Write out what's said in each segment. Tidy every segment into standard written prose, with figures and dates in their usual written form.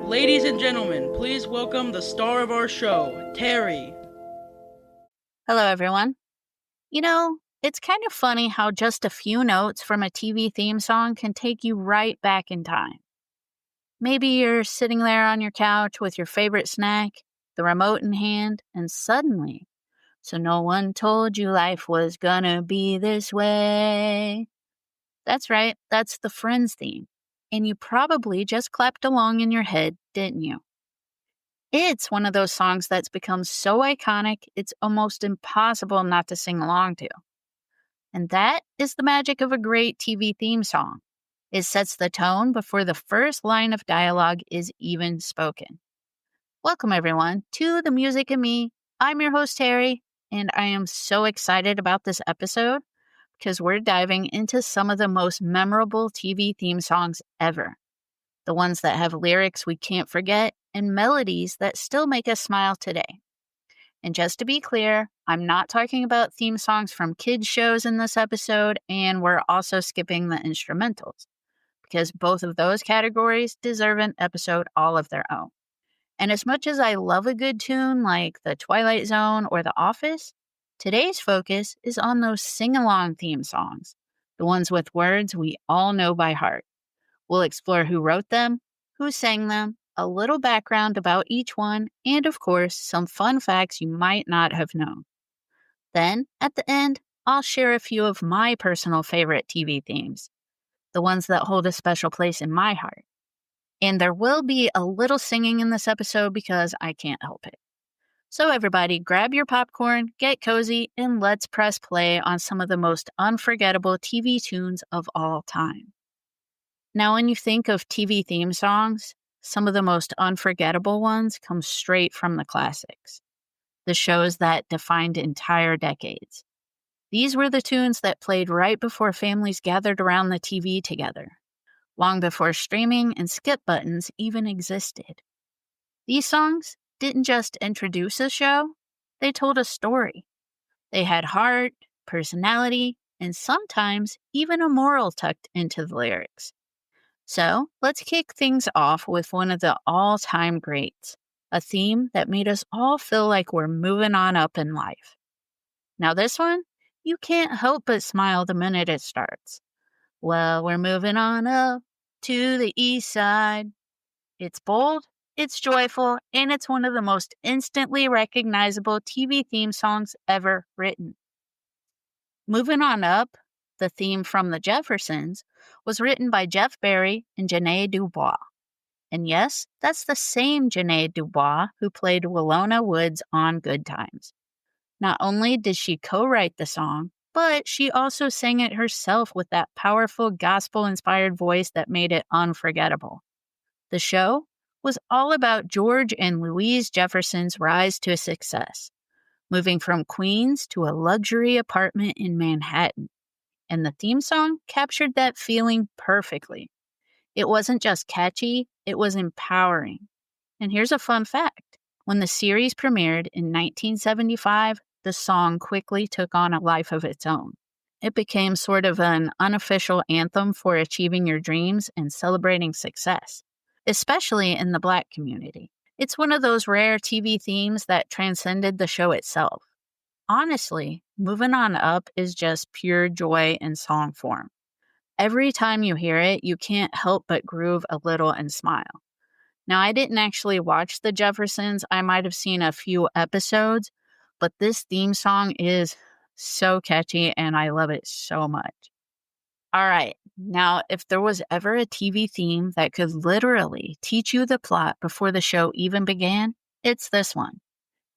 Ladies and gentlemen, please welcome the star of our show, Terry. Hello, everyone. It's kind of funny how just a few notes from a TV theme song can take you right back in time. Maybe you're sitting there on your couch with your favorite snack, the remote in hand, and suddenly, so no one told you life was gonna be this way. That's right, that's the Friends theme. And you probably just clapped along in your head, didn't you? It's one of those songs that's become so iconic, it's almost impossible not to sing along to. And that is the magic of a great TV theme song. It sets the tone before the first line of dialogue is even spoken. Welcome, everyone, to The Music and Me. I'm your host, Terry, and I am so excited about this episode because we're diving into some of the most memorable TV theme songs ever. The ones that have lyrics we can't forget and melodies that still make us smile today. And just to be clear, I'm not talking about theme songs from kids' shows in this episode, and we're also skipping the instrumentals, because both of those categories deserve an episode all of their own. And as much as I love a good tune like The Twilight Zone or The Office, today's focus is on those sing-along theme songs, the ones with words we all know by heart. We'll explore who wrote them, who sang them, a little background about each one, and of course, some fun facts you might not have known. Then, at the end, I'll share a few of my personal favorite TV themes, the ones that hold a special place in my heart. And there will be a little singing in this episode because I can't help it. So everybody, grab your popcorn, get cozy, and let's press play on some of the most unforgettable TV tunes of all time. Now, when you think of TV theme songs, some of the most unforgettable ones come straight from the classics, the shows that defined entire decades. These were the tunes that played right before families gathered around the TV together, long before streaming and skip buttons even existed. These songs didn't just introduce a show, they told a story. They had heart, personality, and sometimes even a moral tucked into the lyrics. So let's kick things off with one of the all-time greats, a theme that made us all feel like we're moving on up in life. Now this one, you can't help but smile the minute it starts. Well, we're moving on up to the east side. It's bold, it's joyful, and it's one of the most instantly recognizable TV theme songs ever written. Moving On Up, the theme from the Jeffersons, was written by Jeff Barry and Janae Dubois. And yes, that's the same Janae Dubois who played Willona Woods on Good Times. Not only did she co-write the song, but she also sang it herself with that powerful gospel-inspired voice that made it unforgettable. The show was all about George and Louise Jefferson's rise to success, moving from Queens to a luxury apartment in Manhattan. And the theme song captured that feeling perfectly. It wasn't just catchy, it was empowering. And here's a fun fact. When the series premiered in 1975, the song quickly took on a life of its own. It became sort of an unofficial anthem for achieving your dreams and celebrating success, especially in the Black community. It's one of those rare TV themes that transcended the show itself. Honestly, Moving On Up is just pure joy in song form. Every time you hear it, you can't help but groove a little and smile. Now, I didn't actually watch The Jeffersons. I might have seen a few episodes, but this theme song is so catchy and I love it so much. All right, now, if there was ever a TV theme that could literally teach you the plot before the show even began, it's this one.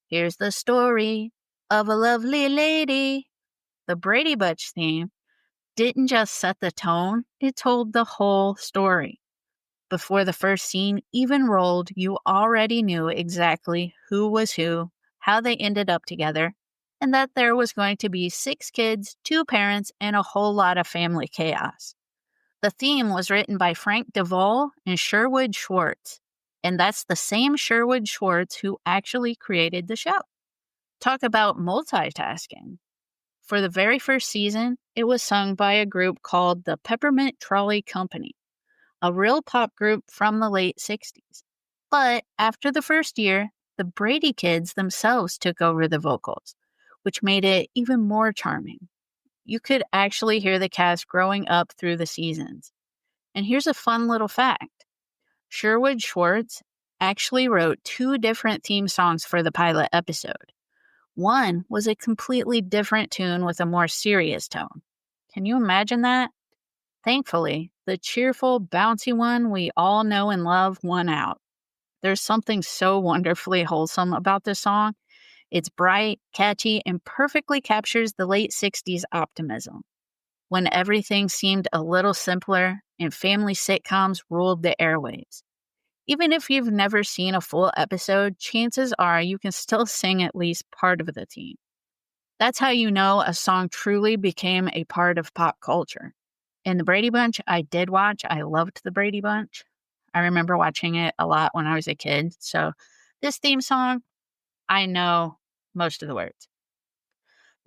Here's the story of a lovely lady. The Brady Bunch theme didn't just set the tone, it told the whole story. Before the first scene even rolled, you already knew exactly who was who, how they ended up together, and that there was going to be 6 kids, 2 parents, and a whole lot of family chaos. The theme was written by Frank DeVol and Sherwood Schwartz, and that's the same Sherwood Schwartz who actually created the show. Talk about multitasking. For the very first season, it was sung by a group called the Peppermint Trolley Company, a real pop group from the late 60s. But after the first year, the Brady kids themselves took over the vocals, which made it even more charming. You could actually hear the cast growing up through the seasons. And here's a fun little fact: Sherwood Schwartz actually wrote two different theme songs for the pilot episode. One was a completely different tune with a more serious tone. Can you imagine that? Thankfully, the cheerful, bouncy one we all know and love won out. There's something so wonderfully wholesome about this song. It's bright, catchy, and perfectly captures the late 60s optimism, when everything seemed a little simpler and family sitcoms ruled the airwaves. Even if you've never seen a full episode, chances are you can still sing at least part of the theme. That's how you know a song truly became a part of pop culture. And the Brady Bunch, I did watch. I loved the Brady Bunch. I remember watching it a lot when I was a kid. So this theme song, I know most of the words.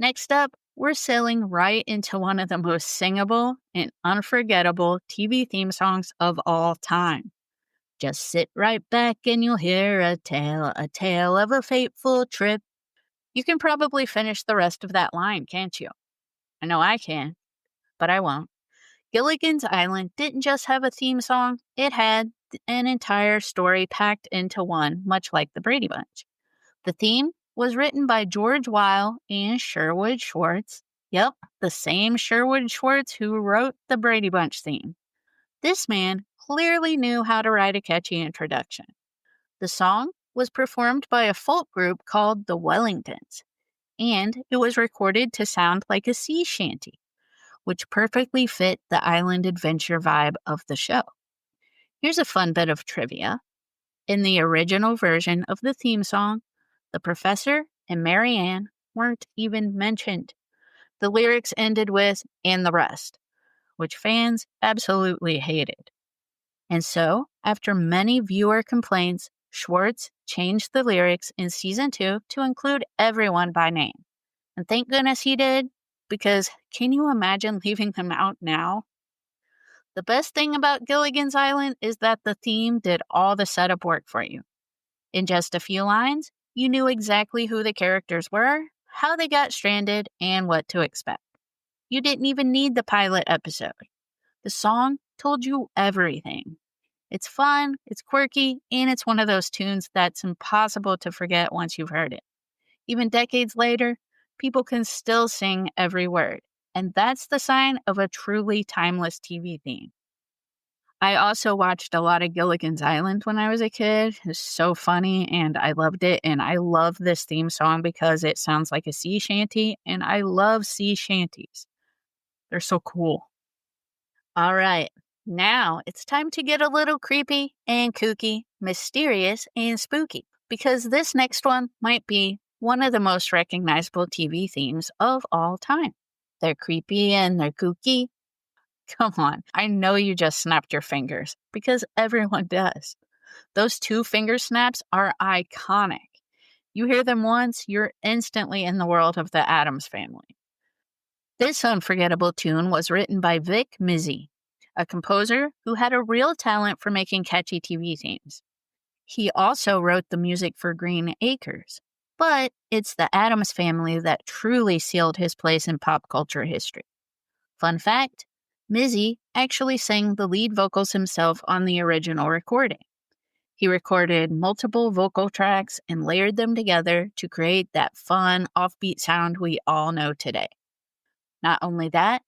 Next up, we're sailing right into one of the most singable and unforgettable TV theme songs of all time. Just sit right back and you'll hear a tale of a fateful trip. You can probably finish the rest of that line, can't you? I know I can, but I won't. Gilligan's Island didn't just have a theme song, it had an entire story packed into one, much like the Brady Bunch. The theme was written by George Weil and Sherwood Schwartz. Yep, the same Sherwood Schwartz who wrote the Brady Bunch theme. This man clearly knew how to write a catchy introduction. The song was performed by a folk group called the Wellingtons, and it was recorded to sound like a sea shanty, which perfectly fit the island adventure vibe of the show. Here's a fun bit of trivia. In the original version of the theme song, the professor and Mary Ann weren't even mentioned. The lyrics ended with, "and the rest," which fans absolutely hated. And so, after many viewer complaints, Schwartz changed the lyrics in season 2 to include everyone by name. And thank goodness he did, because can you imagine leaving them out now? The best thing about Gilligan's Island is that the theme did all the setup work for you. In just a few lines, you knew exactly who the characters were, how they got stranded, and what to expect. You didn't even need the pilot episode. The song told you everything. It's fun, it's quirky, and it's one of those tunes that's impossible to forget once you've heard it. Even decades later, people can still sing every word, and that's the sign of a truly timeless TV theme. I also watched a lot of Gilligan's Island when I was a kid. It was so funny, and I loved it, and I love this theme song because it sounds like a sea shanty, and I love sea shanties. They're so cool. All right, now it's time to get a little creepy and kooky, mysterious and spooky, because this next one might be one of the most recognizable TV themes of all time. They're creepy and they're kooky. Come on, I know you just snapped your fingers, because everyone does. Those two finger snaps are iconic. You hear them once, you're instantly in the world of the Addams Family. This unforgettable tune was written by Vic Mizzy, a composer who had a real talent for making catchy TV themes. He also wrote the music for Green Acres, but it's the Addams Family that truly sealed his place in pop culture history. Fun fact, Mizzy actually sang the lead vocals himself on the original recording. He recorded multiple vocal tracks and layered them together to create that fun, offbeat sound we all know today. Not only that,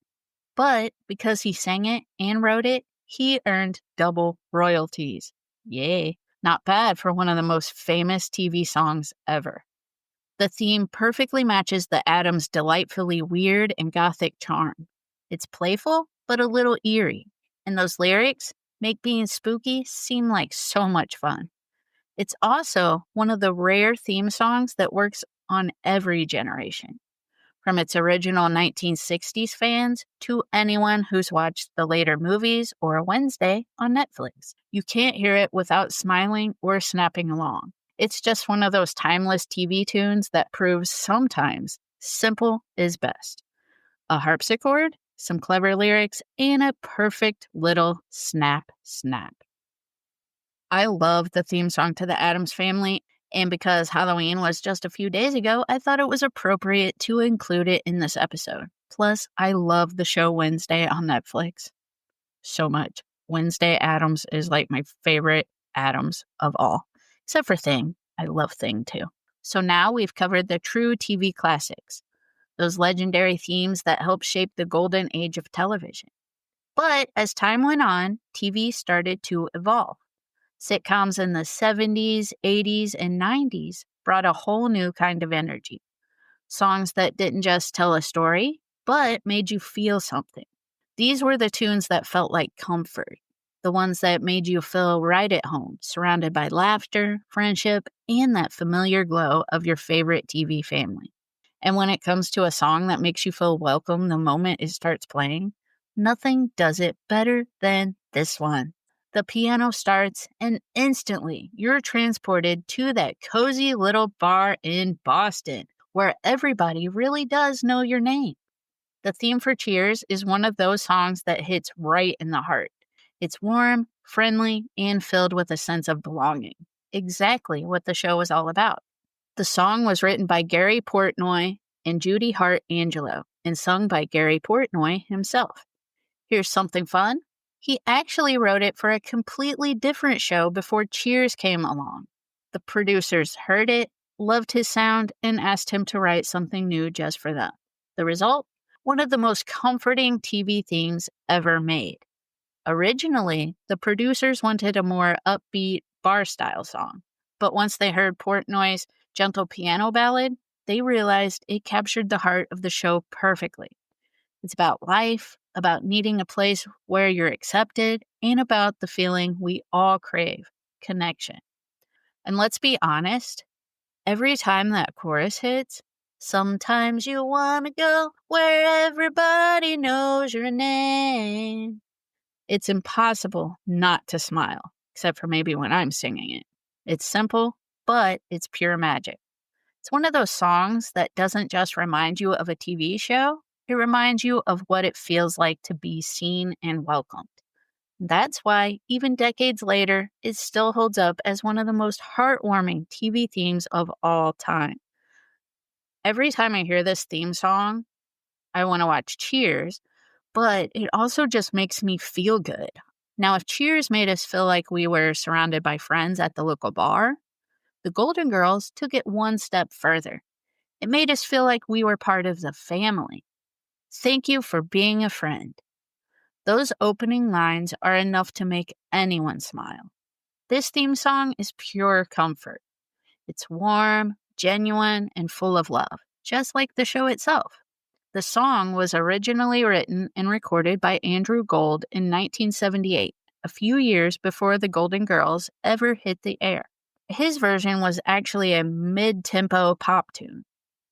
but because he sang it and wrote it, he earned double royalties. Yay. Not bad for one of the most famous TV songs ever. The theme perfectly matches the Addams' delightfully weird and gothic charm. It's playful, but a little eerie, and those lyrics make being spooky seem like so much fun. It's also one of the rare theme songs that works on every generation, from its original 1960s fans to anyone who's watched the later movies or Wednesday on Netflix. You can't hear it without smiling or snapping along. It's just one of those timeless TV tunes that proves sometimes simple is best. A harpsichord, some clever lyrics, and a perfect little snap. I love the theme song to the Addams Family, and because Halloween was just a few days ago, I thought it was appropriate to include it in this episode. Plus, I love the show Wednesday on Netflix so much. Wednesday Addams is like my favorite Addams of all, except for Thing. I love Thing too. So now we've covered the true TV classics, those legendary themes that helped shape the golden age of television. But as time went on, TV started to evolve. Sitcoms in the 70s, 80s, and 90s brought a whole new kind of energy. Songs that didn't just tell a story, but made you feel something. These were the tunes that felt like comfort, the ones that made you feel right at home, surrounded by laughter, friendship, and that familiar glow of your favorite TV family. And when it comes to a song that makes you feel welcome the moment it starts playing, nothing does it better than this one. The piano starts, and instantly you're transported to that cozy little bar in Boston, where everybody really does know your name. The theme for Cheers is one of those songs that hits right in the heart. It's warm, friendly, and filled with a sense of belonging. Exactly what the show is all about. The song was written by Gary Portnoy and Judy Hart Angelo and sung by Gary Portnoy himself. Here's something fun. He actually wrote it for a completely different show before Cheers came along. The producers heard it, loved his sound, and asked him to write something new just for them. The result? One of the most comforting TV themes ever made. Originally, the producers wanted a more upbeat, bar-style song, but once they heard Portnoy's gentle piano ballad, they realized it captured the heart of the show perfectly. It's about life, about needing a place where you're accepted, and about the feeling we all crave, connection. And let's be honest, every time that chorus hits, sometimes you want to go where everybody knows your name. It's impossible not to smile, except for maybe when I'm singing it. It's simple, but it's pure magic. It's one of those songs that doesn't just remind you of a TV show, it reminds you of what it feels like to be seen and welcomed. That's why, even decades later, it still holds up as one of the most heartwarming TV themes of all time. Every time I hear this theme song, I want to watch Cheers, but it also just makes me feel good. Now, if Cheers made us feel like we were surrounded by friends at the local bar, the Golden Girls took it one step further. It made us feel like we were part of the family. Thank you for being a friend. Those opening lines are enough to make anyone smile. This theme song is pure comfort. It's warm, genuine, and full of love, just like the show itself. The song was originally written and recorded by Andrew Gold in 1978, a few years before the Golden Girls ever hit the air. His version was actually a mid-tempo pop tune.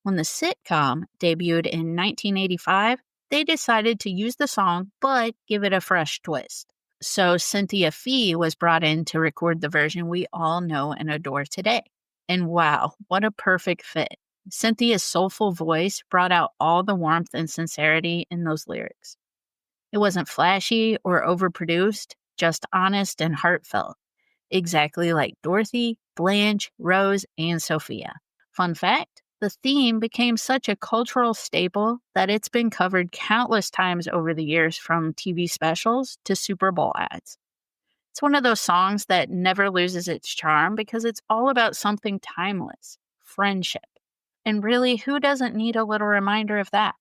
When the sitcom debuted in 1985, they decided to use the song but give it a fresh twist. So Cynthia Fee was brought in to record the version we all know and adore today. And wow, what a perfect fit. Cynthia's soulful voice brought out all the warmth and sincerity in those lyrics. It wasn't flashy or overproduced, just honest and heartfelt. Exactly like Dorothy, Blanche, Rose, and Sophia. Fun fact, the theme became such a cultural staple that it's been covered countless times over the years, from TV specials to Super Bowl ads. It's one of those songs that never loses its charm because it's all about something timeless, friendship. And really, who doesn't need a little reminder of that?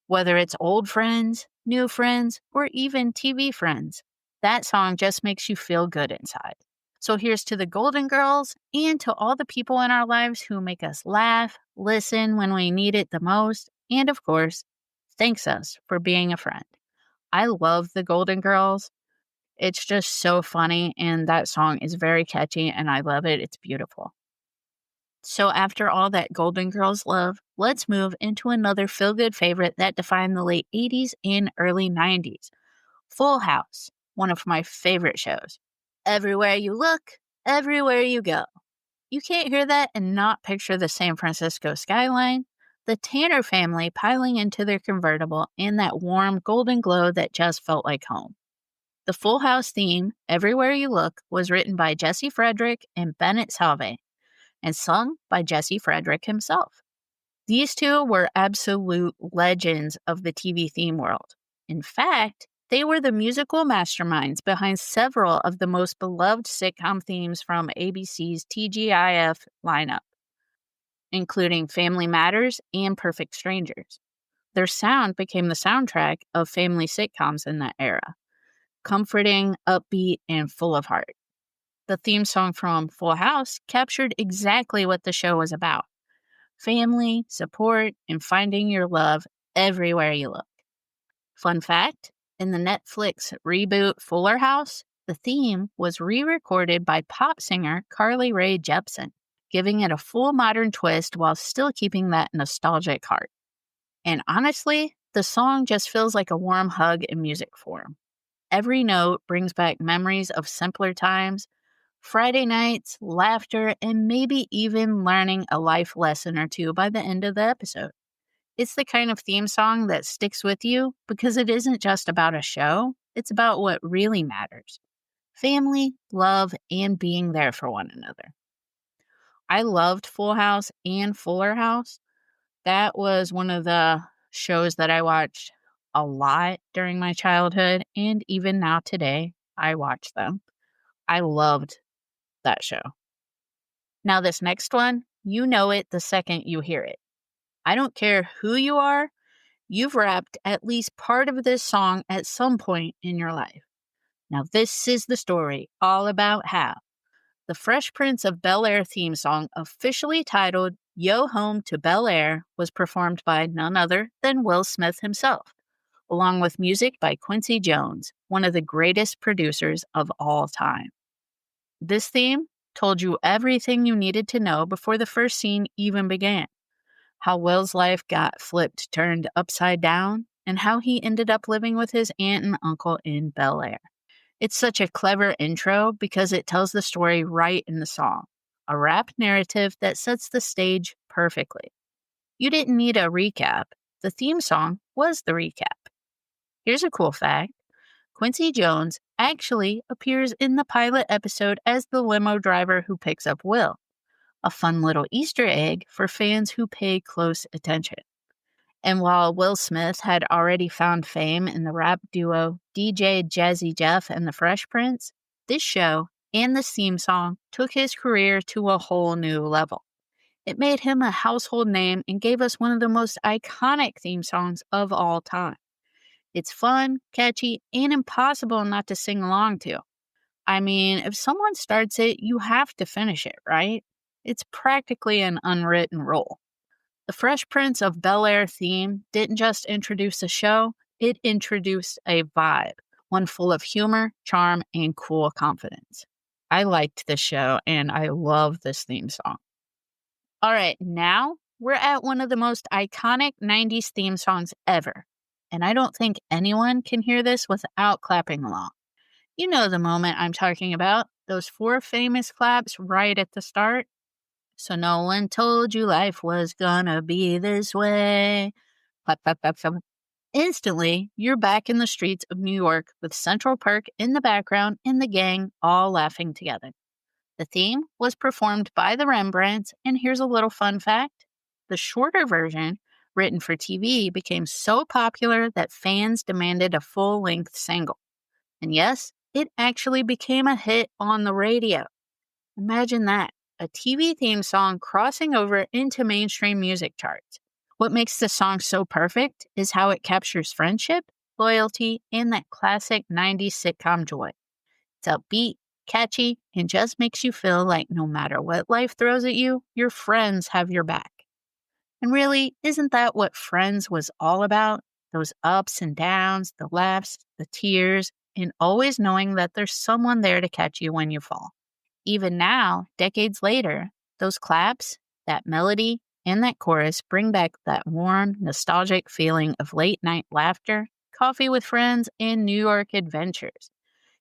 Whether it's old friends, new friends, or even TV friends, that song just makes you feel good inside. So here's to the Golden Girls and to all the people in our lives who make us laugh, listen when we need it the most, and of course, thanks us for being a friend. I love the Golden Girls. It's just so funny, and that song is very catchy, and I love it. It's beautiful. So after all that Golden Girls love, let's move into another feel-good favorite that defined the late 80s and early 90s. Full House, one of my favorite shows. Everywhere you look, everywhere you go. You can't hear that and not picture the San Francisco skyline, the Tanner family piling into their convertible, and that warm golden glow that just felt like home. The Full House theme, Everywhere You Look, was written by Jesse Frederick and Bennett Salve and sung by Jesse Frederick himself. These two were absolute legends of the TV theme world. In fact, they were the musical masterminds behind several of the most beloved sitcom themes from ABC's TGIF lineup, including Family Matters and Perfect Strangers. Their sound became the soundtrack of family sitcoms in that era, comforting, upbeat, and full of heart. The theme song from Full House captured exactly what the show was about: family, support, and finding your love everywhere you look. Fun fact, in the Netflix reboot Fuller House, the theme was re-recorded by pop singer Carly Rae Jepsen, giving it a full modern twist while still keeping that nostalgic heart. And honestly, the song just feels like a warm hug in music form. Every note brings back memories of simpler times, Friday nights, laughter, and maybe even learning a life lesson or two by the end of the episode. It's the kind of theme song that sticks with you because it isn't just about a show, it's about what really matters: family, love, and being there for one another. I loved Full House and Fuller House. That was one of the shows that I watched a lot during my childhood, and even now today, I watch them. I loved that show. Now, this next one, you know it the second you hear it. I don't care who you are, you've rapped at least part of this song at some point in your life. Now, this is the story all about how the Fresh Prince of Bel-Air theme song, officially titled Yo Home to Bel-Air, was performed by none other than Will Smith himself, along with music by Quincy Jones, one of the greatest producers of all time. This theme told you everything you needed to know before the first scene even began: how Will's life got turned upside down, and how he ended up living with his aunt and uncle in Bel-Air. It's such a clever intro because it tells the story right in the song, a rap narrative that sets the stage perfectly. You didn't need a recap. The theme song was the recap. Here's a cool fact. Quincy Jones actually appears in the pilot episode as the limo driver who picks up Will, a fun little Easter egg for fans who pay close attention. And while Will Smith had already found fame in the rap duo DJ Jazzy Jeff and the Fresh Prince, this show and the theme song took his career to a whole new level. It made him a household name and gave us one of the most iconic theme songs of all time. It's fun, catchy, and impossible not to sing along to. I mean, if someone starts it, you have to finish it, right? It's practically an unwritten rule. The Fresh Prince of Bel-Air theme didn't just introduce a show, it introduced a vibe, one full of humor, charm, and cool confidence. I liked this show, and I love this theme song. All right, now we're at one of the most iconic 90s theme songs ever, and I don't think anyone can hear this without clapping along. You know the moment I'm talking about, those 4 famous claps right at the start. So no one told you life was gonna be this way. Clap, clap, clap, clap. Instantly, you're back in the streets of New York with Central Park in the background and the gang all laughing together. The theme was performed by the Rembrandts, and here's a little fun fact. The shorter version, written for TV, became so popular that fans demanded a full-length single. And yes, it actually became a hit on the radio. Imagine that. A TV theme song crossing over into mainstream music charts. What makes the song so perfect is how it captures friendship, loyalty, and that classic 90s sitcom joy. It's upbeat, catchy, and just makes you feel like no matter what life throws at you, your friends have your back. And really, isn't that what Friends was all about? Those ups and downs, the laughs, the tears, and always knowing that there's someone there to catch you when you fall. Even now, decades later, those claps, that melody, and that chorus bring back that warm, nostalgic feeling of late-night laughter, coffee with friends, and New York adventures.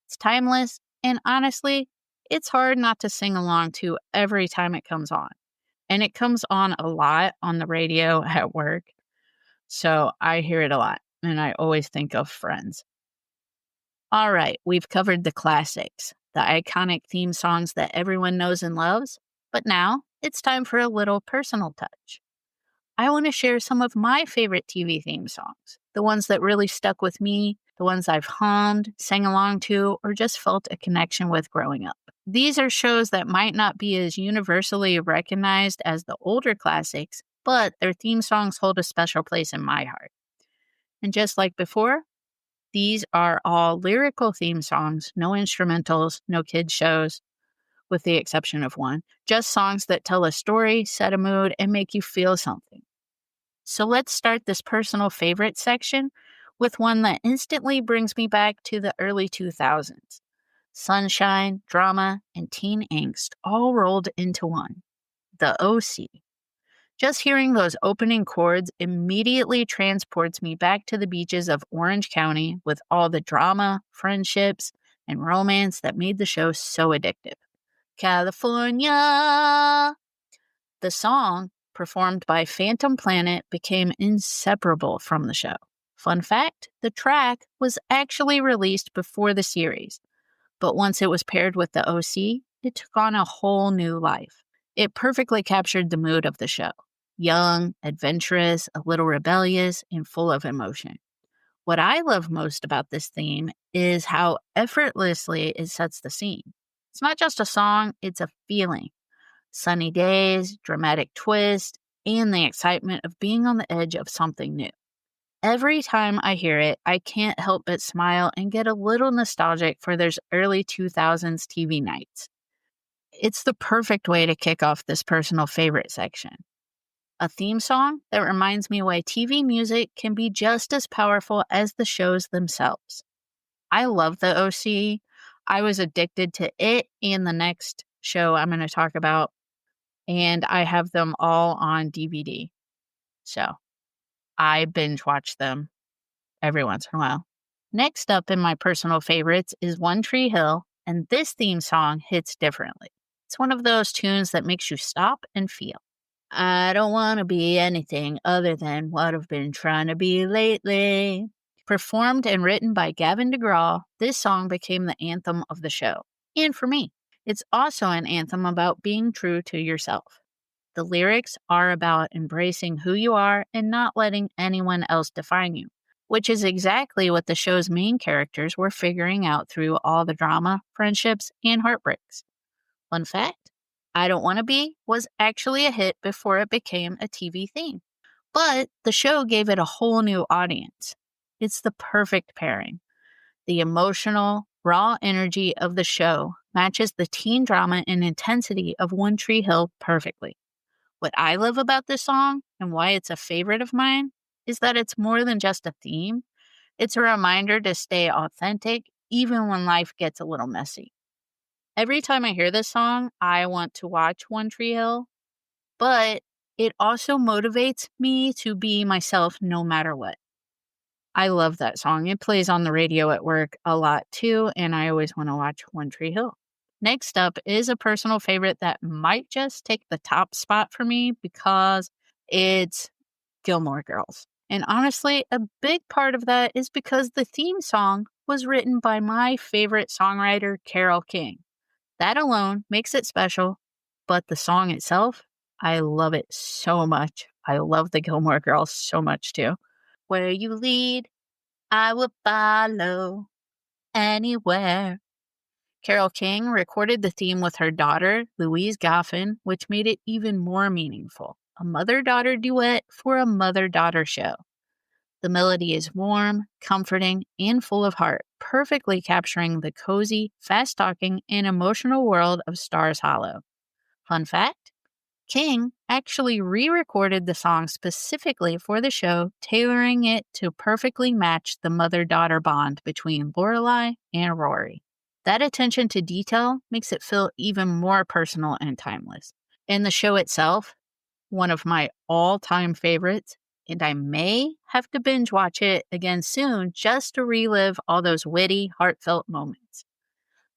It's timeless, and honestly, it's hard not to sing along to every time it comes on. And it comes on a lot on the radio at work, so I hear it a lot, and I always think of Friends. All right, we've covered the classics, the iconic theme songs that everyone knows and loves, but now it's time for a little personal touch. I want to share some of my favorite TV theme songs, the ones that really stuck with me, the ones I've hummed, sang along to, or just felt a connection with growing up. These are shows that might not be as universally recognized as the older classics, but their theme songs hold a special place in my heart. And just like before, these are all lyrical theme songs, no instrumentals, no kids' shows, with the exception of one. Just songs that tell a story, set a mood, and make you feel something. So let's start this personal favorite section with one that instantly brings me back to the early 2000s. Sunshine, drama, and teen angst all rolled into one. The OC. Just hearing those opening chords immediately transports me back to the beaches of Orange County with all the drama, friendships, and romance that made the show so addictive. California! The song, performed by Phantom Planet, became inseparable from the show. Fun fact, the track was actually released before the series, but once it was paired with the OC, it took on a whole new life. It perfectly captured the mood of the show. Young, adventurous, a little rebellious, and full of emotion. What I love most about this theme is how effortlessly it sets the scene. It's not just a song, it's a feeling. Sunny days, dramatic twist, and the excitement of being on the edge of something new. Every time I hear it, I can't help but smile and get a little nostalgic for those early 2000s TV nights. It's the perfect way to kick off this personal favorite section. A theme song that reminds me why TV music can be just as powerful as the shows themselves. I love the OC. I was addicted to it and the next show I'm going to talk about, and I have them all on DVD. So I binge watch them every once in a while. Next up in my personal favorites is One Tree Hill, and this theme song hits differently. It's one of those tunes that makes you stop and feel. I don't want to be anything other than what I've been trying to be lately. Performed and written by Gavin DeGraw, this song became the anthem of the show. And for me, it's also an anthem about being true to yourself. The lyrics are about embracing who you are and not letting anyone else define you, which is exactly what the show's main characters were figuring out through all the drama, friendships, and heartbreaks. Fun fact, I Don't Want to Be was actually a hit before it became a TV theme. But the show gave it a whole new audience. It's the perfect pairing. The emotional, raw energy of the show matches the teen drama and intensity of One Tree Hill perfectly. What I love about this song and why it's a favorite of mine is that it's more than just a theme. It's a reminder to stay authentic even when life gets a little messy. Every time I hear this song, I want to watch One Tree Hill, but it also motivates me to be myself no matter what. I love that song. It plays on the radio at work a lot too, and I always want to watch One Tree Hill. Next up is a personal favorite that might just take the top spot for me because it's Gilmore Girls. And honestly, a big part of that is because the theme song was written by my favorite songwriter, Carole King. That alone makes it special, but the song itself, I love it so much. I love the Gilmore Girls so much too. Where you lead, I will follow anywhere. Carole King recorded the theme with her daughter, Louise Goffin, which made it even more meaningful. A mother-daughter duet for a mother-daughter show. The melody is warm, comforting, and full of heart, perfectly capturing the cozy, fast-talking, and emotional world of Stars Hollow. Fun fact, King actually re-recorded the song specifically for the show, tailoring it to perfectly match the mother-daughter bond between Lorelai and Rory. That attention to detail makes it feel even more personal and timeless. And the show itself, one of my all-time favorites, and I may have to binge watch it again soon just to relive all those witty, heartfelt moments.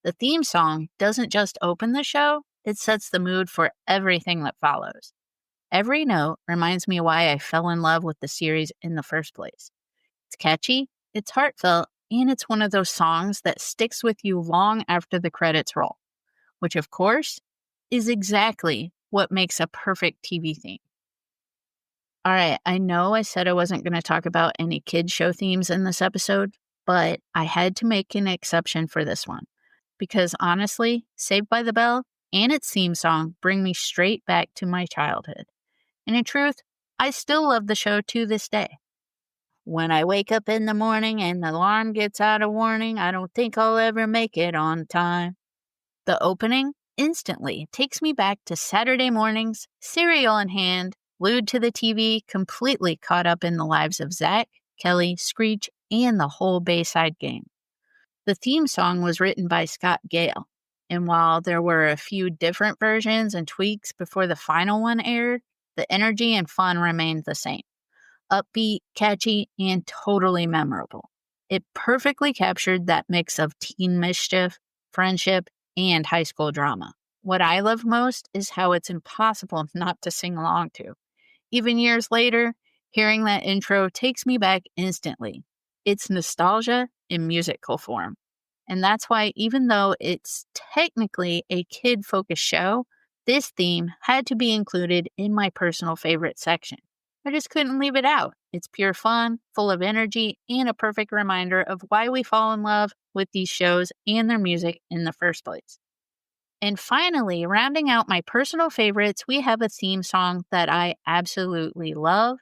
The theme song doesn't just open the show, it sets the mood for everything that follows. Every note reminds me why I fell in love with the series in the first place. It's catchy, it's heartfelt, and it's one of those songs that sticks with you long after the credits roll, which, of course, is exactly what makes a perfect TV theme. All right, I know I said I wasn't going to talk about any kid show themes in this episode, but I had to make an exception for this one because honestly, Saved by the Bell and its theme song bring me straight back to my childhood. And in truth, I still love the show to this day. When I wake up in the morning and the alarm gets out of warning, I don't think I'll ever make it on time. The opening instantly takes me back to Saturday mornings, cereal in hand, glued to the TV, completely caught up in the lives of Zach, Kelly, Screech, and the whole Bayside gang. The theme song was written by Scott Gale, and while there were a few different versions and tweaks before the final one aired, the energy and fun remained the same. Upbeat, catchy, and totally memorable. It perfectly captured that mix of teen mischief, friendship, and high school drama. What I love most is how it's impossible not to sing along to. Even years later, hearing that intro takes me back instantly. It's nostalgia in musical form. And that's why, even though it's technically a kid-focused show, this theme had to be included in my personal favorite section. I just couldn't leave it out. It's pure fun, full of energy, and a perfect reminder of why we fall in love with these shows and their music in the first place. And finally, rounding out my personal favorites, we have a theme song that I absolutely love,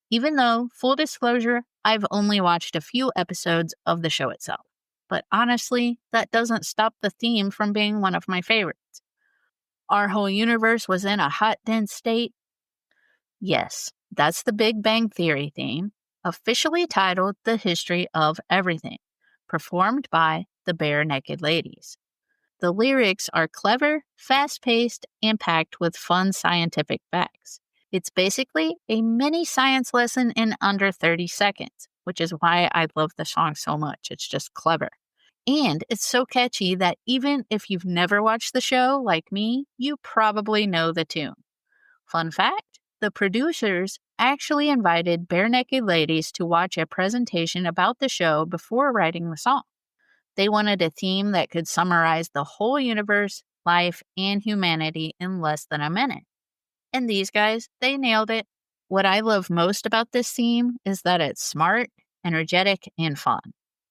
even though, full disclosure, I've only watched a few episodes of the show itself. But honestly, that doesn't stop the theme from being one of my favorites. Our whole universe was in a hot, dense state. Yes, that's the Big Bang Theory theme, officially titled The History of Everything, performed by the Bare Naked Ladies. The lyrics are clever, fast-paced, and packed with fun scientific facts. It's basically a mini science lesson in under 30 seconds, which is why I love the song so much. It's just clever. And it's so catchy that even if you've never watched the show, like me, you probably know the tune. Fun fact, the producers actually invited Bare Naked Ladies to watch a presentation about the show before writing the song. They wanted a theme that could summarize the whole universe, life, and humanity in less than a minute. And these guys, they nailed it. What I love most about this theme is that it's smart, energetic, and fun,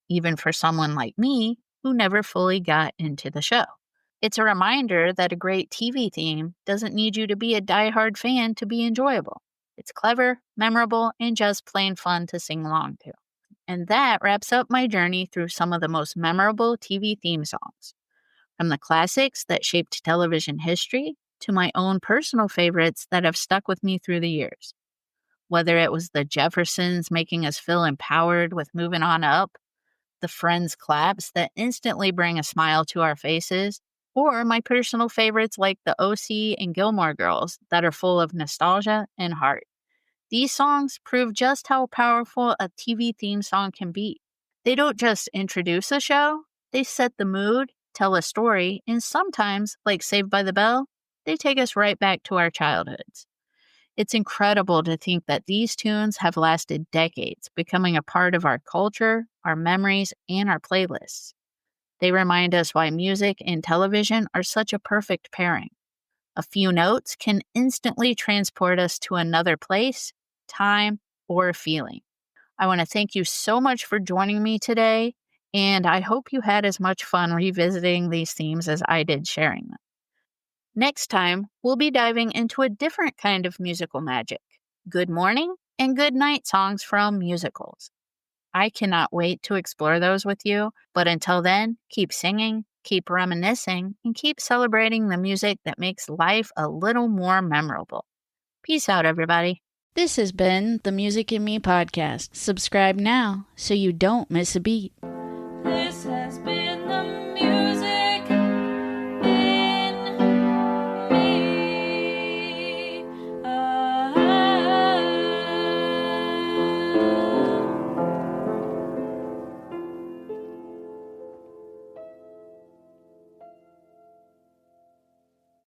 even for someone like me who never fully got into the show. It's a reminder that a great TV theme doesn't need you to be a diehard fan to be enjoyable. It's clever, memorable, and just plain fun to sing along to. And that wraps up my journey through some of the most memorable TV theme songs. From the classics that shaped television history to my own personal favorites that have stuck with me through the years. Whether it was the Jeffersons making us feel empowered with Movin On Up, the Friends claps that instantly bring a smile to our faces, or my personal favorites like the OC and Gilmore Girls that are full of nostalgia and heart. These songs prove just how powerful a TV theme song can be. They don't just introduce a show, they set the mood, tell a story, and sometimes, like Saved by the Bell, they take us right back to our childhoods. It's incredible to think that these tunes have lasted decades, becoming a part of our culture, our memories, and our playlists. They remind us why music and television are such a perfect pairing. A few notes can instantly transport us to another place, time, or feeling. I want to thank you so much for joining me today, and I hope you had as much fun revisiting these themes as I did sharing them. Next time, we'll be diving into a different kind of musical magic, good morning and good night songs from musicals. I cannot wait to explore those with you, but until then, keep singing, keep reminiscing, and keep celebrating the music that makes life a little more memorable. Peace out, everybody. This has been the Music in Me podcast. Subscribe now so you don't miss a beat.